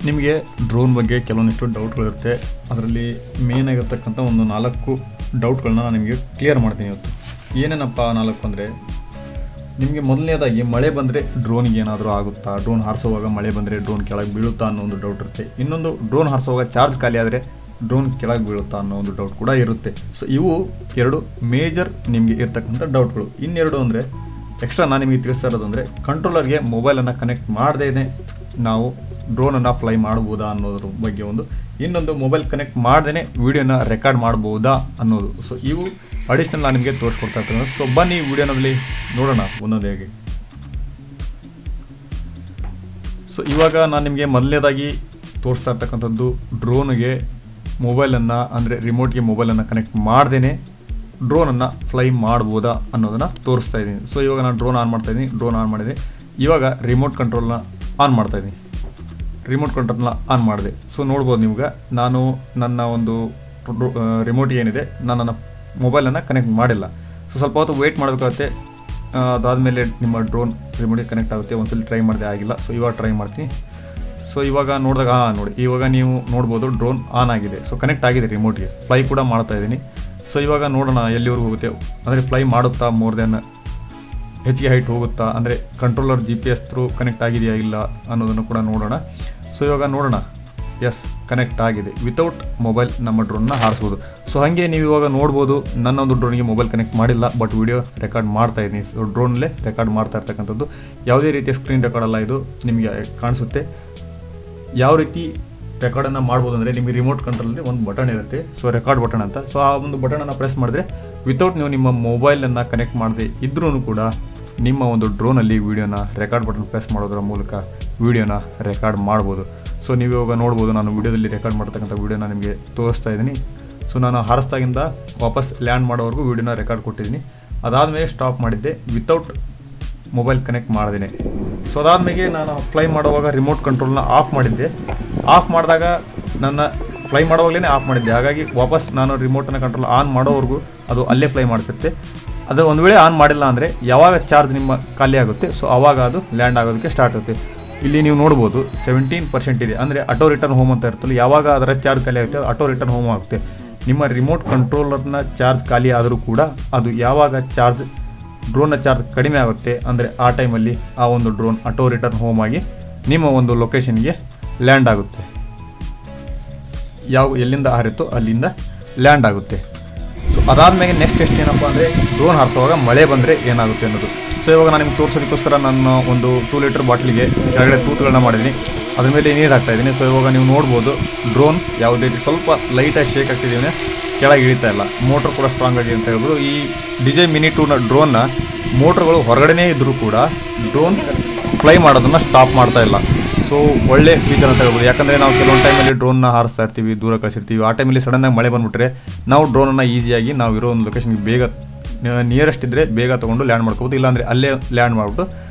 ನಿಮಗೆ ಡ್ರೋನ್ ಬಗ್ಗೆ ಕೆಲವೊಂದಿಷ್ಟು ಡೌಟ್ಗಳಿರುತ್ತೆ. ಅದರಲ್ಲಿ ಮೇನ್ ಆಗಿರ್ತಕ್ಕಂಥ ಒಂದು 4 ಡೌಟ್ಗಳನ್ನ ನಾನು ನಿಮಗೆ ಕ್ಲಿಯರ್ ಮಾಡ್ತೀನಿ ಇವತ್ತು. ಏನೇನಪ್ಪ 4 ಅಂದರೆ, ನಿಮಗೆ ಮೊದಲನೇದಾಗಿ ಮಳೆ ಬಂದರೆ ಡ್ರೋನಿಗೆ ಏನಾದರೂ ಆಗುತ್ತಾ, ಡ್ರೋನ್ ಹಾರಿಸುವಾಗ ಮಳೆ ಬಂದರೆ ಡ್ರೋನ್ ಕೆಳಗೆ ಬೀಳುತ್ತಾ ಅನ್ನೋ ಒಂದು ಡೌಟ್ ಇರುತ್ತೆ. ಇನ್ನೊಂದು, ಡ್ರೋನ್ ಹಾರಿಸುವಾಗ ಚಾರ್ಜ್ ಖಾಲಿ ಆದರೆ ಡ್ರೋನ್ ಕೆಳಗೆ ಬೀಳುತ್ತಾ ಅನ್ನೋ ಒಂದು ಡೌಟ್ ಕೂಡ ಇರುತ್ತೆ. ಸೊ ಇವು 2 ಮೇಜರ್ ನಿಮಗೆ ಇರ್ತಕ್ಕಂಥ ಡೌಟ್ಗಳು. ಇನ್ನೆರಡು ಅಂದರೆ, ಎಕ್ಸ್ಟ್ರಾ ನಾನು ನಿಮಗೆ ತಿಳಿಸ್ತಾ ಇರೋದು ಅಂದರೆ, ಕಂಟ್ರೋಲರ್ಗೆ ಮೊಬೈಲನ್ನು ಕನೆಕ್ಟ್ ಮಾಡದೇ ನಾವು ಡ್ರೋನನ್ನು ಫ್ಲೈ ಮಾಡ್ಬೋದಾ ಅನ್ನೋದ್ರ ಬಗ್ಗೆ ಒಂದು. ಇನ್ನೊಂದು, ಮೊಬೈಲ್ ಕನೆಕ್ಟ್ ಮಾಡದೇ ವೀಡಿಯೋನ ರೆಕಾರ್ಡ್ ಮಾಡ್ಬೋದಾ ಅನ್ನೋದು. ಸೊ ಇವು ಅಡಿಷ್ನಲ್ ನಾನು ನಿಮಗೆ ತೋರಿಸ್ಕೊಡ್ತಾ ಇರ್ತೀನಿ. ಸೊ ಬನ್ನಿ ವಿಡಿಯೋನಲ್ಲಿ ನೋಡೋಣ ಒಂದೊಂದೇ ಹೇಗೆ. ಸೊ ಇವಾಗ ನಾನು ನಿಮಗೆ ಮೊದಲನೇದಾಗಿ ತೋರಿಸ್ತಾ ಇರ್ತಕ್ಕಂಥದ್ದು, ಡ್ರೋನ್ಗೆ ಮೊಬೈಲನ್ನು ಅಂದರೆ ರಿಮೋಟ್ಗೆ ಮೊಬೈಲನ್ನು ಕನೆಕ್ಟ್ ಮಾಡ್ದೇ ಡ್ರೋನನ್ನು ಫ್ಲೈ ಮಾಡ್ಬೋದಾ ಅನ್ನೋದನ್ನು ತೋರಿಸ್ತಾ ಇದ್ದೀನಿ. ಸೊ ಇವಾಗ ನಾನು ಡ್ರೋನ್ ಆನ್ ಮಾಡ್ತಾಯಿದ್ದೀನಿ. ಡ್ರೋನ್ ಆನ್ ಮಾಡಿದೆ. ಇವಾಗ ರಿಮೋಟ್ ಕಂಟ್ರೋಲ್ನ ಆನ್ ಮಾಡ್ತಾಯಿದ್ದೀನಿ. ರಿಮೋಟ್ ಕಂಟ್ರೋಲ್ನ ಆನ್ ಮಾಡಿದೆ. ಸೊ ನೋಡ್ಬೋದು ನಿಮ್ಗೆ, ನಾನು ನನ್ನ ಒಂದು ರಿಮೋಟ್ ಏನಿದೆ ನನ್ನ ಮೊಬೈಲನ್ನು ಕನೆಕ್ಟ್ ಮಾಡಿಲ್ಲ. ಸೊ ಸ್ವಲ್ಪ ಹೊತ್ತು ವೆಯ್ಟ್ ಮಾಡಬೇಕಾಗುತ್ತೆ. ಅದಾದಮೇಲೆ ನಿಮ್ಮ ಡ್ರೋನ್ ರಿಮೋಟಿಗೆ ಕನೆಕ್ಟ್ ಆಗುತ್ತೆ. ಒಂದ್ಸಲ ಟ್ರೈ ಮಾಡಿದೆ, ಆಗಿಲ್ಲ. ಸೊ ಇವಾಗ ಟ್ರೈ ಮಾಡ್ತೀನಿ. ಸೊ ಇವಾಗ ನೋಡಿದಾಗ ನೋಡಿ, ಇವಾಗ ನೀವು ನೋಡ್ಬೋದು ಡ್ರೋನ್ ಆನ್ ಆಗಿದೆ. ಸೊ ಕನೆಕ್ಟ್ ಆಗಿದೆ ರಿಮೋಟ್ಗೆ. ಫ್ಲೈ ಕೂಡ ಮಾಡ್ತಾ ಇದ್ದೀನಿ. ಸೊ ಇವಾಗ ನೋಡೋಣ ಎಲ್ಲಿವರೆಗೂ ಹೋಗುತ್ತೆ, ಅಂದರೆ ಫ್ಲೈ ಮಾಡುತ್ತಾ, ಮೋರ್ ದೆನ್ ಹೆಚ್ಚಿಗೆ ಹೈಟ್ ಹೋಗುತ್ತಾ, ಅಂದರೆ ಕಂಟ್ರೋಲರ್ GPS ಥ್ರೂ ಕನೆಕ್ಟ್ ಆಗಿದೆಯಾ ಇಲ್ಲ ಅನ್ನೋದನ್ನು ಕೂಡ ನೋಡೋಣ. ಸೊ ಇವಾಗ ನೋಡೋಣ. ಎಸ್, ಕನೆಕ್ಟ್ ಆಗಿದೆ. ವಿತೌಟ್ ಮೊಬೈಲ್ ನಮ್ಮ ಡ್ರೋನ್ನ ಹಾರಿಸ್ಬೋದು. ಸೊ ಹಾಗೆ ನೀವು ಇವಾಗ ನೋಡ್ಬೋದು, ನನ್ನ ಒಂದು ಡ್ರೋನಿಗೆ ಮೊಬೈಲ್ ಕನೆಕ್ಟ್ ಮಾಡಿಲ್ಲ, ಬಟ್ ವಿಡಿಯೋ ರೆಕಾರ್ಡ್ ಮಾಡ್ತಾ ಇದ್ದೀನಿ. ಸೊ ಡ್ರೋನಲ್ಲೇ ರೆಕಾರ್ಡ್ ಮಾಡ್ತಾ ಇರ್ತಕ್ಕಂಥದ್ದು. ಯಾವುದೇ ರೀತಿಯ ಸ್ಕ್ರೀನ್ ರೆಕಾರ್ಡ್ ಅಲ್ಲ, ಇದು ನಿಮಗೆ ಕಾಣಿಸುತ್ತೆ. ಯಾವ ರೀತಿ ರೆಕಾರ್ಡನ್ನು ಮಾಡ್ಬೋದು ಅಂದರೆ, ನಿಮಗೆ ರಿಮೋಟ್ ಕಂಟ್ರೋಲಲ್ಲಿ ಒಂದು ಬಟನ್ ಇರುತ್ತೆ. ಸೊ ರೆಕಾರ್ಡ್ ಬಟನ್ ಅಂತ. ಸೊ ಆ ಒಂದು ಬಟನನ್ನು ಪ್ರೆಸ್ ಮಾಡಿದ್ರೆ, ವಿತೌಟ್ ನೀವು ನಿಮ್ಮ ಮೊಬೈಲನ್ನು ಕನೆಕ್ಟ್ ಮಾಡದೆ ಇದ್ರೂ ಕೂಡ ನಿಮ್ಮ ಒಂದು ಡ್ರೋನಲ್ಲಿ ವೀಡಿಯೋನ ರೆಕಾರ್ಡ್ ಬಟನ್ ಪ್ರೆಸ್ ಮಾಡೋದ್ರ ಮೂಲಕ ವೀಡಿಯೋನ ರೆಕಾರ್ಡ್ ಮಾಡ್ಬೋದು. ಸೊ ನೀವು ಇವಾಗ ನೋಡ್ಬೋದು, ನಾನು ವೀಡಿಯೋದಲ್ಲಿ ರೆಕಾರ್ಡ್ ಮಾಡ್ತಕ್ಕಂಥ ವೀಡಿಯೋನ ನಿಮಗೆ ತೋರಿಸ್ತಾ ಇದ್ದೀನಿ. ಸೊ ನಾನು ಹಾರಿಸ್ದಾಗಿಂದ ವಾಪಸ್ ಲ್ಯಾಂಡ್ ಮಾಡೋವರೆಗೂ ವೀಡಿಯೋನ ರೆಕಾರ್ಡ್ ಕೊಟ್ಟಿದ್ದೀನಿ. ಅದಾದಮೇಲೆ ಸ್ಟಾಪ್ ಮಾಡಿದ್ದೆ, ವಿತೌಟ್ ಮೊಬೈಲ್ ಕನೆಕ್ಟ್ ಮಾಡಿದ್ದೀನಿ. ಸೊ ಅದಾದಮೇಲೆ ನಾನು ಫ್ಲೈ ಮಾಡುವಾಗ ರಿಮೋಟ್ ಕಂಟ್ರೋಲ್ನ ಆಫ್ ಮಾಡಿದ್ದೆ. ಆಫ್ ಮಾಡಿದಾಗ ನನ್ನ ಫ್ಲೈ ಮಾಡುವಾಗಲೇ ಆಫ್ ಮಾಡಿದ್ದೆ. ಹಾಗಾಗಿ ವಾಪಸ್ ನಾನು ರಿಮೋಟನ್ನು ಕಂಟ್ರೋಲ್ ಆನ್ ಮಾಡೋವರೆಗೂ ಅದು ಅಲ್ಲೇ ಫ್ಲೈ ಮಾಡ್ತಿರುತ್ತೆ. ಅದು ಒಂದು ವೇಳೆ ಆನ್ ಮಾಡಿಲ್ಲ ಅಂದರೆ, ಯಾವಾಗ ಚಾರ್ಜ್ ನಿಮ್ಮ ಖಾಲಿ ಆಗುತ್ತೆ, ಸೊ ಆವಾಗ ಅದು ಲ್ಯಾಂಡ್ ಆಗೋದಕ್ಕೆ ಸ್ಟಾರ್ಟ್ ಆಗುತ್ತೆ. ಇಲ್ಲಿ ನೀವು ನೋಡ್ಬೋದು 17% ಇದೆ. ಅಂದರೆ ಆಟೋ ರಿಟರ್ನ್ ಹೋಮ್ ಅಂತ ಇರ್ತಲ್ಲ, ಯಾವಾಗ ಅದರ ಚಾರ್ಜ್ ಖಾಲಿ ಆಗುತ್ತೆ, ಅದು ಆಟೋ ರಿಟರ್ನ್ ಹೋಮ್ ಆಗುತ್ತೆ. ನಿಮ್ಮ ರಿಮೋಟ್ ಕಂಟ್ರೋಲರ್ನ ಚಾರ್ಜ್ ಖಾಲಿ ಆದರೂ ಕೂಡ ಅದು ಯಾವಾಗ ಡ್ರೋನ್ನ ಚಾರ್ಜ್ ಕಡಿಮೆ ಆಗುತ್ತೆ, ಅಂದರೆ ಆ ಟೈಮಲ್ಲಿ ಆ ಒಂದು ಡ್ರೋನ್ ಆಟೋ ರಿಟರ್ನ್ ಹೋಮ್ ಆಗಿ ನಿಮ್ಮ ಒಂದು ಲೊಕೇಶನ್ಗೆ ಲ್ಯಾಂಡ್ ಆಗುತ್ತೆ. ಎಲ್ಲಿಂದ ಹಾರಿತ್ತೋ ಅಲ್ಲಿಂದ ಲ್ಯಾಂಡ್ ಆಗುತ್ತೆ. ಸೊ ಅದಾದಮೇಲೆ ನೆಕ್ಸ್ಟ್ ಟೆಸ್ಟ್ ಏನಪ್ಪ ಅಂದರೆ, ಡ್ರೋನ್ ಹಾರಿಸುವಾಗ ಮಳೆ ಬಂದರೆ ಏನಾಗುತ್ತೆ ಅನ್ನೋದು. ಸೊ ಇವಾಗ ನಾನು ನಿಮ್ಗೆ ತೋರಿಸೋದಕ್ಕೋಸ್ಕರ ನಾನು ಒಂದು 2 ಲೀಟರ್ ಬಾಟ್ಲಿಗೆ ಕೆಳಗಡೆ ತೂತುಗಳನ್ನ ಮಾಡಿದ್ದೀನಿ. ಅದ್ರ ಮೇಲೆ ನೀರು ಹಾಕ್ತಾಯಿದ್ದೀನಿ. ಸೊ ಇವಾಗ ನೀವು ನೋಡ್ಬೋದು, ಡ್ರೋನ್ ಯಾವುದೇ ರೀತಿ ಸ್ವಲ್ಪ ಲೈಟಾಗಿ ಶೇಕ್ ಆಗ್ತಿದ್ದೀವಿ, ಕೆಳಗೆ ಇಳಿತಾ ಇಲ್ಲ. ಮೋಟ್ರ್ ಕೂಡ ಸ್ಟ್ರಾಂಗ್ ಆಗಿದೆ ಅಂತ ಹೇಳ್ಬೋದು. ಈ DJI Mini 2ನ ಡ್ರೋನ್ನ ಮೋಟ್ರ್ಗಳು ಹೊರಗಡೆನೇ ಇದ್ದರೂ ಕೂಡ ಡ್ರೋನ್ ಫ್ಲೈ ಮಾಡೋದನ್ನು ಸ್ಟಾಪ್ ಮಾಡ್ತಾ ಇಲ್ಲ. ಸೊ ಒಳ್ಳೆ ಫೀಚರ್ ಅಂತ ಹೇಳ್ಬೋದು. ಯಾಕಂದರೆ ನಾವು ಕೆಲವೊಂದು ಟೈಮಲ್ಲಿ ಡ್ರೋನ್ನ ಹಾರಿಸ್ತಾ ಇರ್ತೀವಿ, ದೂರ ಕಳಿಸಿರ್ತೀವಿ. ಆ ಟೈಮಲ್ಲಿ ಸಡನ್ನಾಗಿ ಮಳೆ ಬಂದುಬಿಟ್ರೆ ನಾವು ಡ್ರೋನನ್ನು ಈಸಿಯಾಗಿ ನಾವು ಇರೋ ಒಂದು ಲೊಕೇಶನ್ಗೆ ಬೇಗ ನಿಯರೆಸ್ಟ್ ಇದ್ದರೆ ಬೇಗ ತೊಗೊಂಡು ಲ್ಯಾಂಡ್ ಮಾಡ್ಕೋಬೋದು. ಇಲ್ಲಾಂದರೆ ಅಲ್ಲೇ ಲ್ಯಾಂಡ್ ಮಾಡಿಬಿಟ್ಟು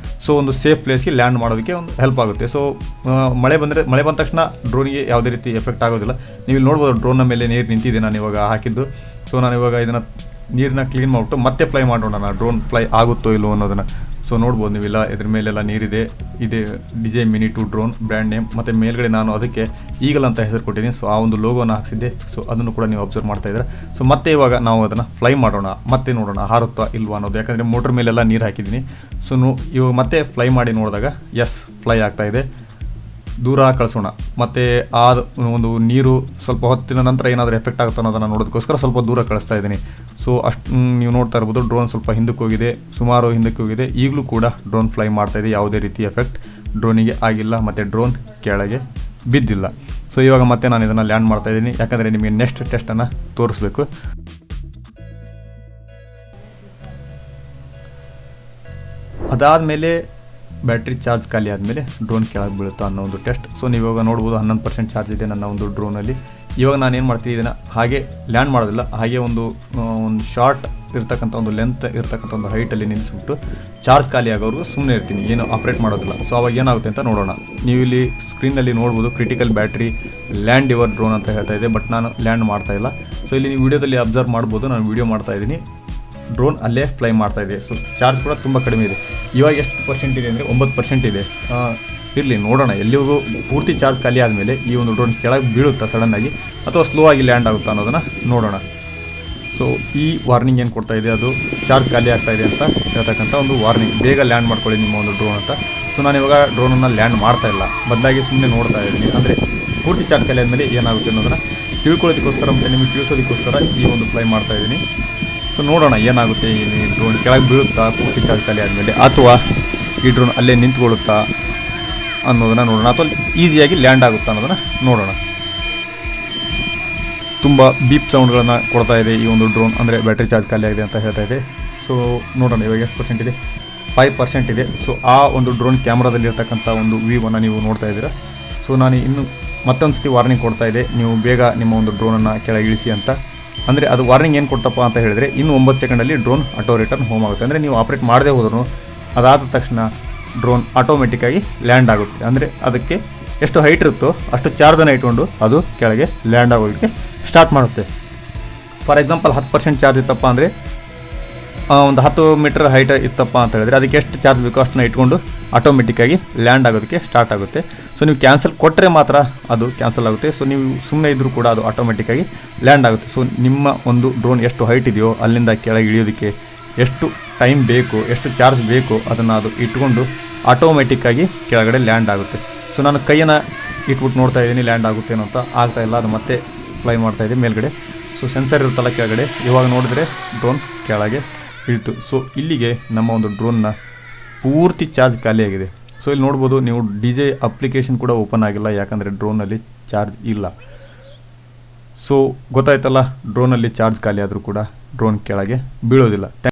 ಸೊ ಒಂದು ಸೇಫ್ ಪ್ಲೇಸ್ಗೆ ಲ್ಯಾಂಡ್ ಮಾಡೋದಕ್ಕೆ ಒಂದು ಹೆಲ್ಪ್ ಆಗುತ್ತೆ. ಸೊ ಮಳೆ ಬಂದ ತಕ್ಷಣ ಡ್ರೋನಿಗೆ ಯಾವುದೇ ರೀತಿ ಎಫೆಕ್ಟ್ ಆಗೋದಿಲ್ಲ. ನೀವು ಇಲ್ಲಿ ನೋಡ್ಬೋದು, ಡ್ರೋನ್ನ ಮೇಲೆ ನೀರು ನಿಂತಿದೆ ನಾನು ಇವಾಗ ಹಾಕಿದ್ದು. ಸೊ ನಾನು ಇವಾಗ ಇದನ್ನು ನೀರನ್ನ ಕ್ಲೀನ್ ಮಾಡಿಬಿಟ್ಟು ಮತ್ತೆ ಫ್ಲೈ ಮಾಡೋಣ, ಡ್ರೋನ್ ಫ್ಲೈ ಆಗುತ್ತೋ ಇಲ್ಲೋ ಅನ್ನೋದನ್ನು. ಸೊ ನೋಡ್ಬೋದು ನೀವಿಲ್ಲ, ಇದ್ರ ಮೇಲೆಲ್ಲ ನೀರಿದೆ. ಇದೆ DJI Mini 2 drone brand name. ಮತ್ತು ಮೇಲ್ಗಡೆ ನಾನು ಅದಕ್ಕೆ ಈಗಲ್ ಅಂತ ಹೆಸರು ಕೊಟ್ಟಿದ್ದೀನಿ. ಸೊ ಆ ಒಂದು ಲೋಗೋನ ಹಾಕ್ಸಿದ್ದೆ. ಸೊ ಅದನ್ನು ಕೂಡ ನೀವು ಅಬ್ಸರ್ವ್ ಮಾಡ್ತಾ ಇದ್ದಾರೆ. ಸೊ ಮತ್ತೆ ಇವಾಗ ನಾವು ಅದನ್ನು ಫ್ಲೈ ಮಾಡೋಣ, ಮತ್ತೆ ನೋಡೋಣ ಹಾರುತ್ತಾ ಇಲ್ವಾ ಅನ್ನೋದು. ಯಾಕಂದರೆ ಮೋಟ್ರ್ ಮೇಲೆಲ್ಲ ನೀರು ಹಾಕಿದ್ದೀನಿ. ಸೊ ಇವಾಗ ಮತ್ತೆ ಫ್ಲೈ ಮಾಡಿ ನೋಡಿದಾಗ ಎಸ್, ಫ್ಲೈ ಆಗ್ತಾಯಿದೆ. ದೂರ ಕಳಿಸೋಣ. ಮತ್ತು ಆ ಒಂದು ನೀರು ಸ್ವಲ್ಪ ಹೊತ್ತಿನ ನಂತರ ಏನಾದರೂ ಎಫೆಕ್ಟ್ ಆಗುತ್ತೋ ಅನ್ನೋದನ್ನು ನೋಡೋದಕ್ಕೋಸ್ಕರ ಸ್ವಲ್ಪ ದೂರ ಕಳಿಸ್ತಾ ಇದ್ದೀನಿ. ಸೊ ಅಷ್ಟು ನೀವು ನೋಡ್ತಾ ಇರ್ಬೋದು, ಡ್ರೋನ್ ಸ್ವಲ್ಪ ಹಿಂದಕ್ಕೆ ಹೋಗಿದೆ, ಸುಮಾರು ಹಿಂದಕ್ಕೆ ಹೋಗಿದೆ. ಈಗಲೂ ಕೂಡ ಡ್ರೋನ್ ಫ್ಲೈ ಮಾಡ್ತಾಯಿದೆ. ಯಾವುದೇ ರೀತಿ ಎಫೆಕ್ಟ್ ಡ್ರೋನಿಗೆ ಆಗಿಲ್ಲ ಮತ್ತು ಡ್ರೋನ್ ಕೆಳಗೆ ಬಿದ್ದಿಲ್ಲ. ಸೊ ಇವಾಗ ಮತ್ತೆ ನಾನು ಇದನ್ನು ಲ್ಯಾಂಡ್ ಮಾಡ್ತಾಯಿದ್ದೀನಿ, ಯಾಕಂದರೆ ನಿಮಗೆ ನೆಕ್ಸ್ಟ್ ಟೆಸ್ಟನ್ನು ತೋರಿಸ್ಬೇಕು. ಅದಾದಮೇಲೆ ಬ್ಯಾಟ್ರಿ ಚಾರ್ಜ್ ಖಾಲಿ ಆದಮೇಲೆ ಡ್ರೋನ್ ಕೆಳಗೆ ಬೀಳುತ್ತಾ ಅನ್ನೋ ಒಂದು ಟೆಸ್ಟ್. ಸೊ ನೀವು ಇವಾಗ ನೋಡ್ಬೋದು 11% ಚಾರ್ಜ್ ಇದೆ ನನ್ನ ಒಂದು ಡ್ರೋನಲ್ಲಿ. ಇವಾಗ ನಾನೇನು ಮಾಡ್ತೀನಿ, ಇದನ್ನು ಹಾಗೆ ಲ್ಯಾಂಡ್ ಮಾಡೋದಿಲ್ಲ, ಹಾಗೆ ಒಂದು ಶಾರ್ಟ್ ಇರ್ತಕ್ಕಂಥ ಒಂದು ಲೆಂತ್ ಇರ್ತಕ್ಕಂಥ ಒಂದು ಹೈಟಲ್ಲಿ ನಿಲ್ಲಿಸ್ಬಿಟ್ಟು ಚಾರ್ಜ್ ಖಾಲಿ ಆಗೋವರೆಗೂ ಸುಮ್ಮನೆ ಇರ್ತೀನಿ, ಏನು ಆಪ್ರೇಟ್ ಮಾಡೋದಿಲ್ಲ. ಸೊ ಅವಾಗ ಏನಾಗುತ್ತೆ ಅಂತ ನೋಡೋಣ. ನೀವು ಇಲ್ಲಿ ಸ್ಕ್ರೀನಲ್ಲಿ ನೋಡ್ಬೋದು, critical battery land your drone ಅಂತ ಹೇಳ್ತಾ ಇದೆ, ಬಟ್ ನಾನು ಲ್ಯಾಂಡ್ ಮಾಡ್ತಾ ಇಲ್ಲ. ಸೊ ಇಲ್ಲಿ ನೀವು ವಿಡಿಯೋದಲ್ಲಿ ಅಬ್ಸರ್ವ್ ಮಾಡ್ಬೋದು, ನಾನು ವಿಡಿಯೋ ಮಾಡ್ತಾ ಇದ್ದೀನಿ, ಡ್ರೋನ್ ಅಲ್ಲೇ ಫ್ಲೈ ಮಾಡ್ತಾ ಇದೆ. ಸೊ ಚಾರ್ಜ್ ಕೂಡ ತುಂಬ ಕಡಿಮೆ ಇದೆ. ಇವಾಗ ಎಷ್ಟು ಪರ್ಸೆಂಟ್ ಇದೆ ಅಂದರೆ 9% ಇದೆ. ಇರಲಿ ನೋಡೋಣ, ಎಲ್ಲಿವರೆಗೂ ಪೂರ್ತಿ ಚಾರ್ಜ್ ಖಾಲಿ ಆದಮೇಲೆ ಈ ಒಂದು ಡ್ರೋನ್ ಕೆಳಗೆ ಬೀಳುತ್ತಾ ಸಡನ್ನಾಗಿ ಅಥವಾ ಸ್ಲೋ ಆಗಿ ಲ್ಯಾಂಡ್ ಆಗುತ್ತಾ ಅನ್ನೋದನ್ನು ನೋಡೋಣ. ಸೊ ಈ ವಾರ್ನಿಂಗ್ ಏನು ಕೊಡ್ತಾ ಇದೆ, ಅದು ಚಾರ್ಜ್ ಖಾಲಿ ಆಗ್ತಾ ಇದೆ ಅಂತ ಹೇಳ್ತಕ್ಕಂಥ ಒಂದು ವಾರ್ನಿಂಗ್. ಬೇಗ ಲ್ಯಾಂಡ್ ಮಾಡ್ಕೊಳ್ಳಿ ನಿಮ್ಮ ಒಂದು ಡ್ರೋನ್ ಅಂತ. ಸೊ ನಾನು ಇವಾಗ ಡ್ರೋನನ್ನು ಲ್ಯಾಂಡ್ ಮಾಡ್ತಾ ಇಲ್ಲ, ಬದಲಾಗಿ ಸುಮ್ಮನೆ ನೋಡ್ತಾ ಇದ್ದೀನಿ. ಅಂದರೆ ಪೂರ್ತಿ ಚಾರ್ಜ್ ಖಾಲಿ ಆದಮೇಲೆ ಏನಾಗುತ್ತೆ ಅನ್ನೋದನ್ನು ತಿಳ್ಕೊಳ್ಳೋದಕ್ಕೋಸ್ಕರ ಮತ್ತು ನಿಮಗೆ ತಿಳಿಸೋದಕ್ಕೋಸ್ಕರ ಈ ಒಂದು ಫ್ಲೈ ಮಾಡ್ತಾ ಇದ್ದೀನಿ. ಸೊ ನೋಡೋಣ ಏನಾಗುತ್ತೆ, ಈ ಡ್ರೋನ್ ಕೆಳಗೆ ಬೀಳುತ್ತಾ ಪೂರ್ತಿ ಚಾರ್ಜ್ ಖಾಲಿ ಆದಮೇಲೆ, ಅಥವಾ ಈ ಡ್ರೋನ್ ಅಲ್ಲೇ ನಿಂತ್ಕೊಳ್ಳುತ್ತಾ ಅನ್ನೋದನ್ನು ನೋಡೋಣ, ಅಥವಾ ಈಸಿಯಾಗಿ ಲ್ಯಾಂಡ್ ಆಗುತ್ತಾ ಅನ್ನೋದನ್ನು ನೋಡೋಣ. ತುಂಬ ಬೀಪ್ ಸೌಂಡ್ಗಳನ್ನು ಕೊಡ್ತಾ ಇದೆ ಈ ಒಂದು ಡ್ರೋನ್, ಅಂದರೆ ಬ್ಯಾಟ್ರಿ ಚಾರ್ಜ್ ಖಾಲಿ ಆಗಿದೆ ಅಂತ ಹೇಳ್ತಾ ಇದೆ. ಸೊ ನೋಡೋಣ ಇವಾಗ ಎಷ್ಟು ಪರ್ಸೆಂಟ್ ಇದೆ, 5% ಇದೆ. ಸೊ ಆ ಒಂದು ಡ್ರೋನ್ ಕ್ಯಾಮ್ರಾದಲ್ಲಿರ್ತಕ್ಕಂಥ ಒಂದು ವ್ಯೂವನ್ನು ನೀವು ನೋಡ್ತಾ ಇದ್ದೀರಾ. ಸೊ ನಾನು ಇನ್ನು ಮತ್ತೊಂದು ಸತಿ ವಾರ್ನಿಂಗ್ ಕೊಡ್ತಾ ಇದೆ, ನೀವು ಬೇಗ ನಿಮ್ಮ ಒಂದು ಡ್ರೋನನ್ನು ಕೆಳಗೆ ಇಳಿಸಿ ಅಂತ. ಅಂದರೆ ಅದು ವಾರ್ನಿಂಗ್ ಏನು ಕೊಡ್ತಪ್ಪ ಅಂತ ಹೇಳಿದರೆ, ಇನ್ನು 9 ಸೆಕೆಂಡಲ್ಲಿ ಡ್ರೋನ್ ಆಟೋ ರಿಟರ್ನ್ ಹೋಮ್ ಆಗುತ್ತೆ. ಅಂದರೆ ನೀವು ಆಪ್ರೇಟ್ ಮಾಡದೇ ಹೋದ್ರೂ ಅದಾದ ತಕ್ಷಣ ಡ್ರೋನ್ ಆಟೋಮೆಟಿಕ್ಕಾಗಿ ಲ್ಯಾಂಡ್ ಆಗುತ್ತೆ. ಅಂದರೆ ಅದಕ್ಕೆ ಎಷ್ಟು ಹೈಟ್ ಇರುತ್ತೋ ಅಷ್ಟು ಚಾರ್ಜನ್ನು ಇಟ್ಕೊಂಡು ಅದು ಕೆಳಗೆ ಲ್ಯಾಂಡ್ ಆಗೋದಕ್ಕೆ ಸ್ಟಾರ್ಟ್ ಮಾಡುತ್ತೆ. ಫಾರ್ ಎಕ್ಸಾಂಪಲ್ 10% ಚಾರ್ಜ್ ಇತ್ತಪ್ಪ ಅಂದರೆ, ಒಂದು 10 ಮೀಟರ್ ಹೈಟ್ ಇತ್ತಪ್ಪ ಅಂತ ಹೇಳಿದ್ರೆ ಅದಕ್ಕೆ ಎಷ್ಟು ಚಾರ್ಜ್ ಬೇಕೋ ಅಷ್ಟನ್ನ ಇಟ್ಕೊಂಡು ಆಟೋಮೆಟಿಕ್ಕಾಗಿ ಲ್ಯಾಂಡ್ ಆಗೋದಕ್ಕೆ ಸ್ಟಾರ್ಟ್ ಆಗುತ್ತೆ. ಸೊ ನೀವು ಕ್ಯಾನ್ಸಲ್ ಕೊಟ್ಟರೆ ಮಾತ್ರ ಅದು ಕ್ಯಾನ್ಸಲ್ ಆಗುತ್ತೆ. ಸೊ ನೀವು ಸುಮ್ಮನೆ ಇದ್ದರೂ ಕೂಡ ಅದು ಆಟೋಮೆಟಿಕ್ಕಾಗಿ ಲ್ಯಾಂಡ್ ಆಗುತ್ತೆ. ಸೊ ನಿಮ್ಮ ಒಂದು ಡ್ರೋನ್ ಎಷ್ಟು ಹೈಟ್ ಇದೆಯೋ ಅಲ್ಲಿಂದ ಕೆಳಗೆ ಇಳಿಯೋದಕ್ಕೆ ಎಷ್ಟು ಟೈಮ್ ಬೇಕು, ಎಷ್ಟು ಚಾರ್ಜ್ ಬೇಕು ಅದನ್ನು ಅದು ಇಟ್ಕೊಂಡು ಆಟೋಮೆಟಿಕ್ಕಾಗಿ ಕೆಳಗಡೆ ಲ್ಯಾಂಡ್ ಆಗುತ್ತೆ. ಸೊ ನಾನು ಕೈಯನ್ನು ಇಟ್ಬಿಟ್ಟು ನೋಡ್ತಾ ಇದ್ದೀನಿ ಲ್ಯಾಂಡ್ ಆಗುತ್ತೇನೋ ಅಂತ, ಆಗ್ತಾ ಇಲ್ಲ. ಅದು ಮತ್ತೆ ಫ್ಲೈ ಮಾಡ್ತಾ ಇದೆ ಮೇಲ್ಗಡೆ. ಸೊ ಸೆನ್ಸರ್ ಇರುತ್ತಲ್ಲ ಕೆಳಗಡೆ, ಇವಾಗ ನೋಡಿದ್ರೆ ಡ್ರೋನ್ ಕೆಳಗೆ ಇಳಿತು. ಸೊ ಇಲ್ಲಿಗೆ ನಮ್ಮ ಒಂದು ಡ್ರೋನ್ನ ಪೂರ್ತಿ ಚಾರ್ಜ್ ಖಾಲಿಯಾಗಿದೆ. ಸೊ ಇಲ್ಲಿ ನೋಡ್ಬೋದು ನೀವು DJ ಅಪ್ಲಿಕೇಶನ್ ಕೂಡ ಓಪನ್ ಆಗಿಲ್ಲ, ಯಾಕಂದರೆ ಡ್ರೋನಲ್ಲಿ ಚಾರ್ಜ್ ಇಲ್ಲ. ಸೊ ಗೊತ್ತಾಯ್ತಲ್ಲ, ಡ್ರೋನಲ್ಲಿ ಚಾರ್ಜ್ ಖಾಲಿ ಆದರೂ ಕೂಡ ಡ್ರೋನ್ ಕೆಳಗೆ ಬೀಳೋದಿಲ್ಲ. ಥ್ಯಾಂಕ್